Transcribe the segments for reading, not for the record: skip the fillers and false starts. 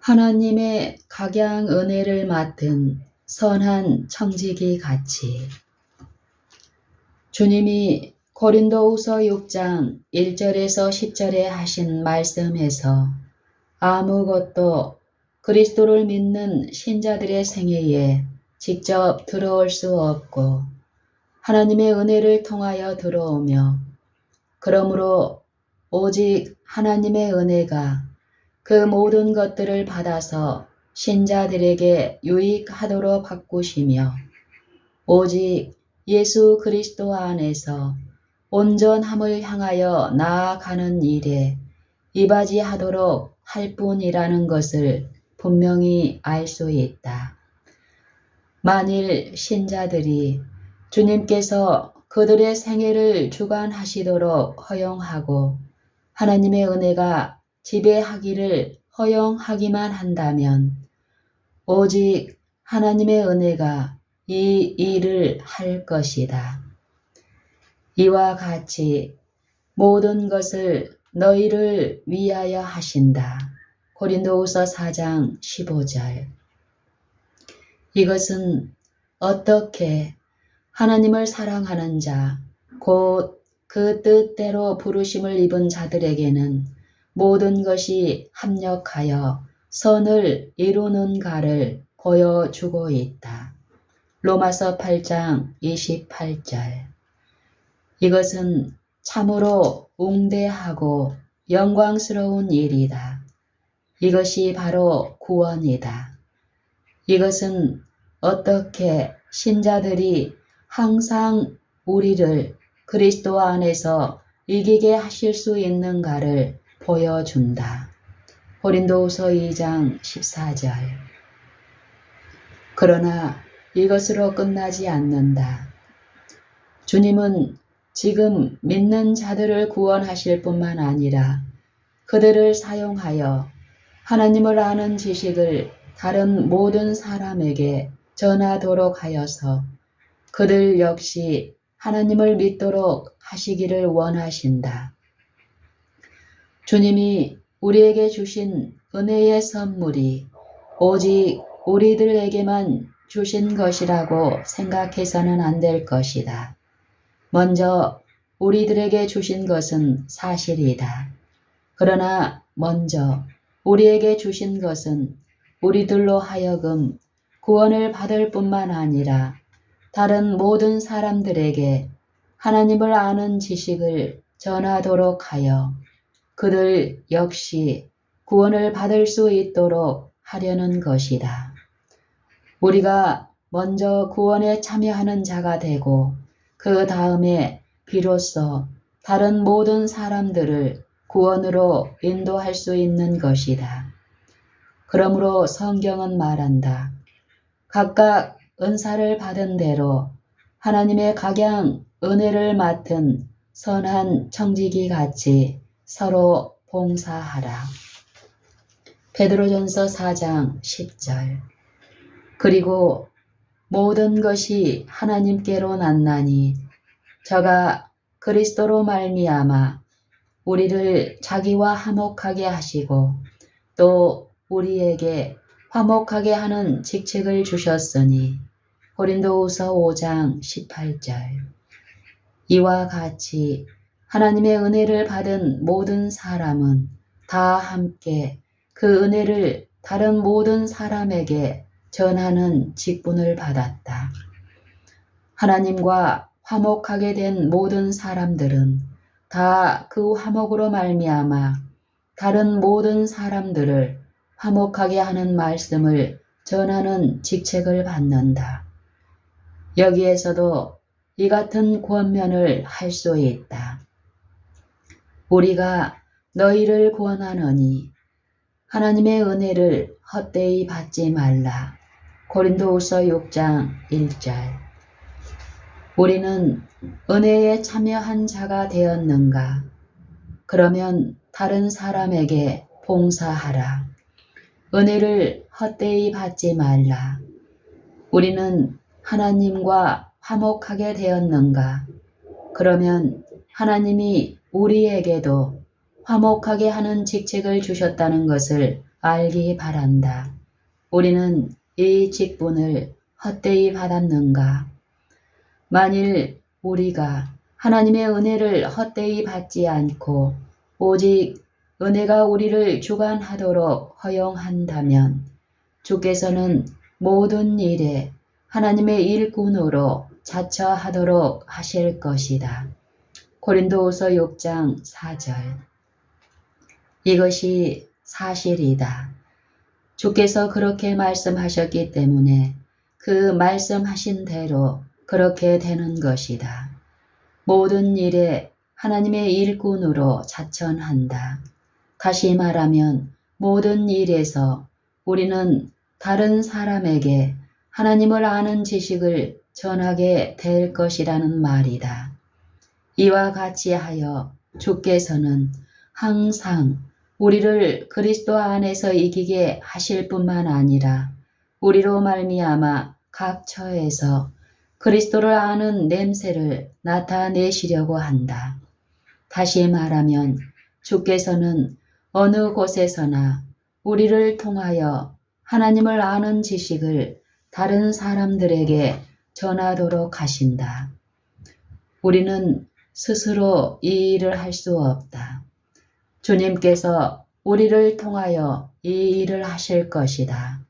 하나님의 각양 은혜를 맡은 선한 청지기 같이. 주님이 고린도후서 6장 1절에서 10절에 하신 말씀에서 아무것도 그리스도를 믿는 신자들의 생애에 직접 들어올 수 없고 하나님의 은혜를 통하여 들어오며 그러므로 오직 하나님의 은혜가 그 모든 것들을 받아서 신자들에게 유익하도록 바꾸시며 오직 예수 그리스도 안에서 온전함을 향하여 나아가는 일에 이바지하도록 할 뿐이라는 것을 분명히 알 수 있다. 만일 신자들이 주님께서 그들의 생애를 주관하시도록 허용하고 하나님의 은혜가 지배하기를 허용하기만 한다면 오직 하나님의 은혜가 이 일을 할 것이다. 이와 같이 모든 것을 너희를 위하여 하신다. 고린도후서 4장 15절. 이것은 어떻게 하나님을 사랑하는 자, 곧 그 뜻대로 부르심을 입은 자들에게는 모든 것이 합력하여 선을 이루는가를 보여주고 있다. 로마서 8장 28절. 이것은 참으로 웅대하고 영광스러운 일이다. 이것이 바로 구원이다. 이것은 어떻게 신자들이 항상 우리를 그리스도 안에서 이기게 하실 수 있는가를 보여준다. 고린도후서 2장 14절. 그러나 이것으로 끝나지 않는다. 주님은 지금 믿는 자들을 구원하실 뿐만 아니라 그들을 사용하여 하나님을 아는 지식을 다른 모든 사람에게 전하도록 하여서 그들 역시 하나님을 믿도록 하시기를 원하신다. 주님이 우리에게 주신 은혜의 선물이 오직 우리들에게만 주신 것이라고 생각해서는 안 될 것이다. 먼저 우리들에게 주신 것은 사실이다. 그러나 먼저 우리에게 주신 것은 우리들로 하여금 구원을 받을 뿐만 아니라 다른 모든 사람들에게 하나님을 아는 지식을 전하도록 하여 그들 역시 구원을 받을 수 있도록 하려는 것이다. 우리가 먼저 구원에 참여하는 자가 되고 그 다음에 비로소 다른 모든 사람들을 구원으로 인도할 수 있는 것이다. 그러므로 성경은 말한다. 각각 은사를 받은 대로 하나님의 각양 은혜를 맡은 선한 청지기 같이 서로 봉사하라. 베드로전서 4장 10절. 그리고 모든 것이 하나님께로 났나니 저가 그리스도로 말미암아 우리를 자기와 화목하게 하시고 또 우리에게 화목하게 하는 직책을 주셨으니 고린도후서 5장 18절. 이와 같이 하나님의 은혜를 받은 모든 사람은 다 함께 그 은혜를 다른 모든 사람에게 전하는 직분을 받았다. 하나님과 화목하게 된 모든 사람들은 다 그 화목으로 말미암아 다른 모든 사람들을 화목하게 하는 말씀을 전하는 직책을 받는다. 여기에서도 이 같은 권면을 할 수 있다. 우리가 너희를 권하노니 하나님의 은혜를 헛되이 받지 말라. 고린도후서 6장 1절. 우리는 은혜에 참여한 자가 되었는가? 그러면 다른 사람에게 봉사하라. 은혜를 헛되이 받지 말라. 우리는 하나님과 화목하게 되었는가? 그러면 하나님이 우리에게도 화목하게 하는 직책을 주셨다는 것을 알기 바란다. 우리는 이 직분을 헛되이 받았는가? 만일 우리가 하나님의 은혜를 헛되이 받지 않고 오직 은혜가 우리를 주관하도록 허용한다면 주께서는 모든 일에 하나님의 일꾼으로 자처하도록 하실 것이다. 고린도후서 6장 4절. 이것이 사실이다. 주께서 그렇게 말씀하셨기 때문에 그 말씀하신 대로 그렇게 되는 것이다. 모든 일에 하나님의 일꾼으로 자천한다. 다시 말하면 모든 일에서 우리는 다른 사람에게 하나님을 아는 지식을 전하게 될 것이라는 말이다. 이와 같이 하여 주께서는 항상 우리를 그리스도 안에서 이기게 하실 뿐만 아니라 우리로 말미암아 각 처에서 그리스도를 아는 냄새를 나타내시려고 한다. 다시 말하면 주께서는 어느 곳에서나 우리를 통하여 하나님을 아는 지식을 다른 사람들에게 전하도록 하신다. 우리는 스스로 이 일을 할 수 없다. 주님께서 우리를 통하여 이 일을 하실 것이다.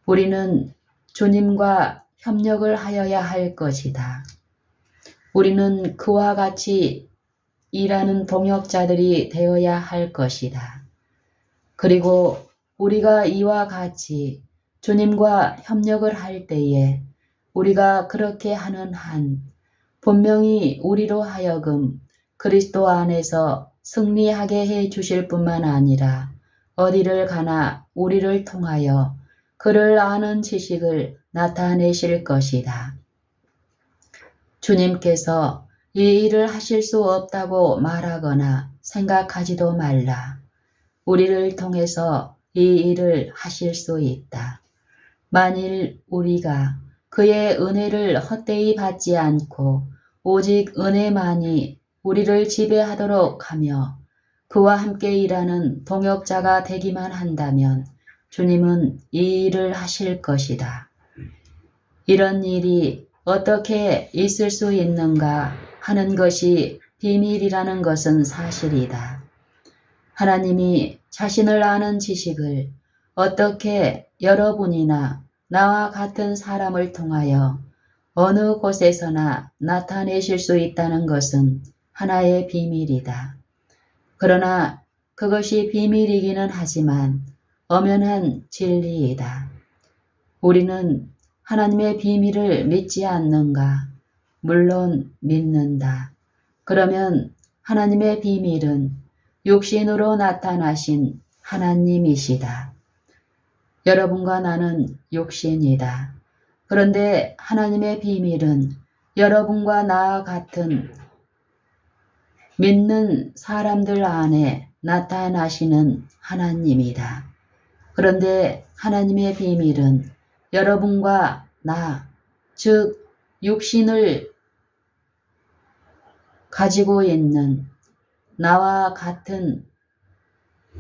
우리는 주님과 협력을 하여야 할 것이다. 우리는 그와 같이 일하는 동역자들이 되어야 할 것이다. 그리고 우리가 이와 같이 주님과 협력을 할 때에 우리가 그렇게 하는 한 분명히 우리로 하여금 그리스도 안에서 승리하게 해 주실 뿐만 아니라 어디를 가나 우리를 통하여 그를 아는 지식을 나타내실 것이다. 주님께서 이 일을 하실 수 없다고 말하거나 생각하지도 말라. 우리를 통해서 이 일을 하실 수 있다. 만일 우리가 그의 은혜를 헛되이 받지 않고 오직 은혜만이 우리를 지배하도록 하며 그와 함께 일하는 동역자가 되기만 한다면 주님은 이 일을 하실 것이다. 이런 일이 어떻게 있을 수 있는가 하는 것이 비밀이라는 것은 사실이다. 하나님이 자신을 아는 지식을 어떻게 여러분이나 나와 같은 사람을 통하여 어느 곳에서나 나타내실 수 있다는 것은 하나의 비밀이다. 그러나 그것이 비밀이기는 하지만 엄연한 진리이다. 우리는 하나님의 비밀을 믿지 않는가? 물론 믿는다. 그러면 하나님의 비밀은 육신으로 나타나신 하나님이시다. 여러분과 나는 육신이다. 그런데 하나님의 비밀은 여러분과 나와 같은 믿는 사람들 안에 나타나시는 하나님이다. 그런데 하나님의 비밀은 여러분과 나, 즉 육신을 가지고 있는 나와 같은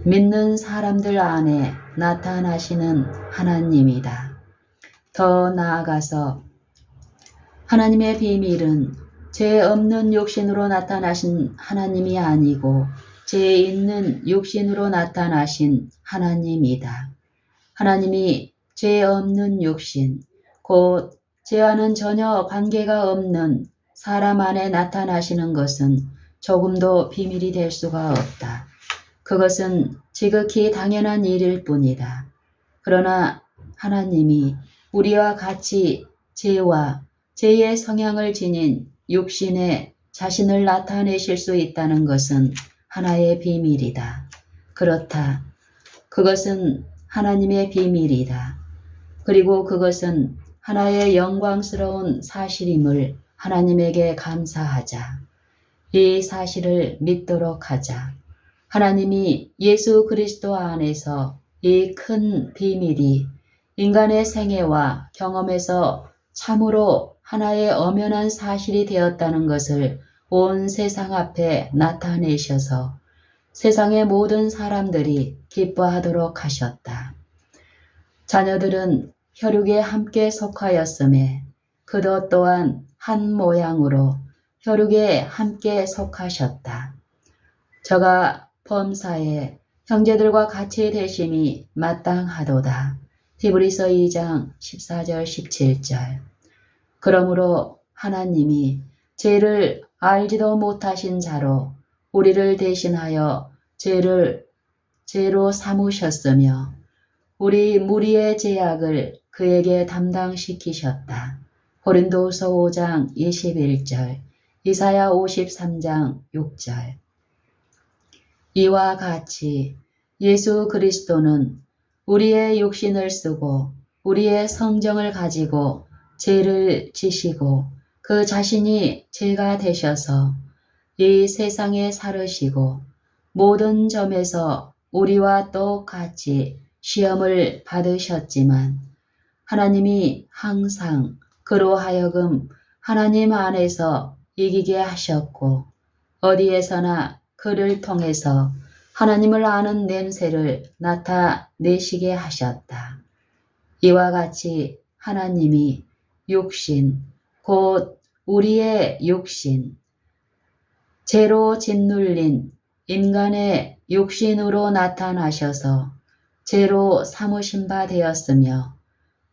믿는 사람들 안에 나타나시는 하나님이다. 더 나아가서 하나님의 비밀은 죄 없는 육신으로 나타나신 하나님이 아니고 죄 있는 육신으로 나타나신 하나님이다. 하나님이 죄 없는 육신, 곧 죄와는 전혀 관계가 없는 사람 안에 나타나시는 것은 조금도 비밀이 될 수가 없다. 그것은 지극히 당연한 일일 뿐이다. 그러나 하나님이 우리와 같이 죄와 죄의 성향을 지닌 육신에 자신을 나타내실 수 있다는 것은 하나의 비밀이다. 그렇다. 그것은 하나님의 비밀이다. 그리고 그것은 하나의 영광스러운 사실임을 하나님에게 감사하자. 이 사실을 믿도록 하자. 하나님이 예수 그리스도 안에서 이 큰 비밀이 인간의 생애와 경험에서 참으로 하나의 엄연한 사실이 되었다는 것을 온 세상 앞에 나타내셔서 세상의 모든 사람들이 기뻐하도록 하셨다. 자녀들은 혈육에 함께 속하였음에 그도 또한 한 모양으로 혈육에 함께 속하셨다. 저가 범사에 형제들과 같이 되심이 마땅하도다. 히브리서 2장 14절 17절. 그러므로 하나님이 죄를 알지도 못하신 자로 우리를 대신하여 죄로 삼으셨으며 우리 무리의 죄악을 그에게 담당시키셨다. 고린도후서 5장 21절, 이사야 53장 6절. 이와 같이 예수 그리스도는 우리의 육신을 쓰고 우리의 성정을 가지고 죄를 지시고 그 자신이 죄가 되셔서 이 세상에 살으시고 모든 점에서 우리와 똑같이 시험을 받으셨지만 하나님이 항상 그로 하여금 하나님 안에서 이기게 하셨고 어디에서나 그를 통해서 하나님을 아는 냄새를 나타내시게 하셨다. 이와 같이 하나님이 육신, 곧 우리의 육신, 죄로 짓눌린 인간의 육신으로 나타나셔서 죄로 삼으신 바 되었으며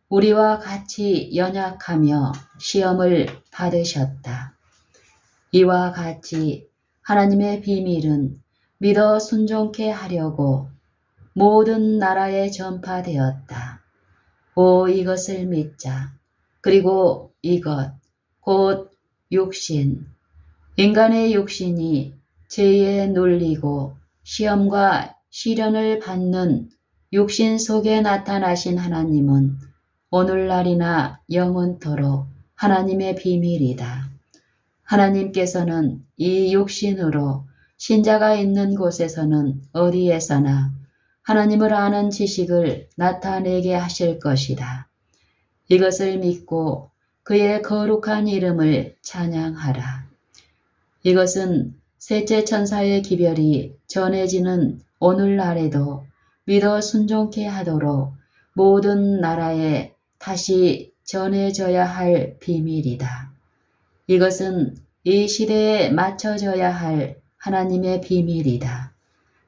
우리와 같이 연약하며 시험을 받으셨다. 이와 같이 하나님의 비밀은 믿어 순종케 하려고 모든 나라에 전파되었다. 오 이것을 믿자. 그리고 이것 곧 육신, 인간의 육신이 죄에 눌리고 시험과 시련을 받는 육신 속에 나타나신 하나님은 오늘날이나 영원토록 하나님의 비밀이다. 하나님께서는 이 육신으로 신자가 있는 곳에서는 어디에서나 하나님을 아는 지식을 나타내게 하실 것이다. 이것을 믿고 그의 거룩한 이름을 찬양하라. 이것은 셋째 천사의 기별이 전해지는 오늘날에도 믿어 순종케 하도록 모든 나라에 다시 전해져야 할 비밀이다. 이것은 이 시대에 맞춰져야 할 하나님의 비밀이다.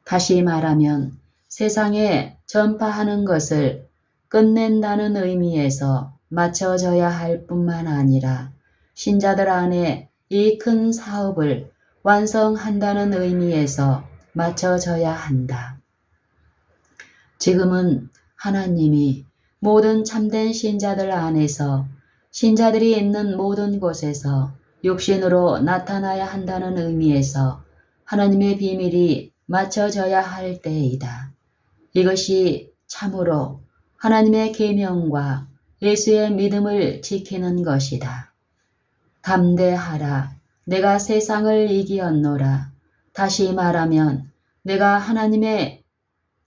다시 말하면 세상에 전파하는 것을 끝낸다는 의미에서 맞춰져야 할 뿐만 아니라 신자들 안에 이 큰 사업을 완성한다는 의미에서 맞춰져야 한다. 지금은 하나님이 모든 참된 신자들 안에서 신자들이 있는 모든 곳에서 육신으로 나타나야 한다는 의미에서 하나님의 비밀이 맞춰져야 할 때이다. 이것이 참으로 하나님의 계명과 예수의 믿음을 지키는 것이다. 담대하라. 내가 세상을 이기었노라. 다시 말하면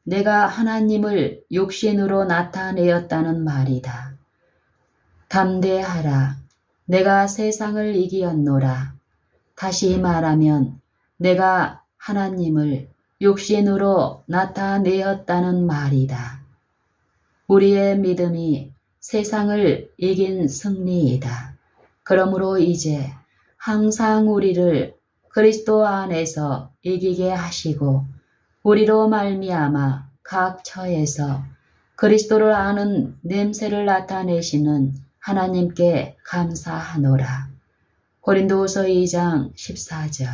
내가 하나님을 육신으로 나타내었다는 말이다. 담대하라. 내가 세상을 이기었노라. 다시 말하면 내가 하나님을 육신으로 나타내었다는 말이다. 우리의 믿음이 세상을 이긴 승리이다. 그러므로 이제 항상 우리를 그리스도 안에서 이기게 하시고 우리로 말미암아 각 처에서 그리스도를 아는 냄새를 나타내시는 하나님께 감사하노라. 고린도후서 2장 14절.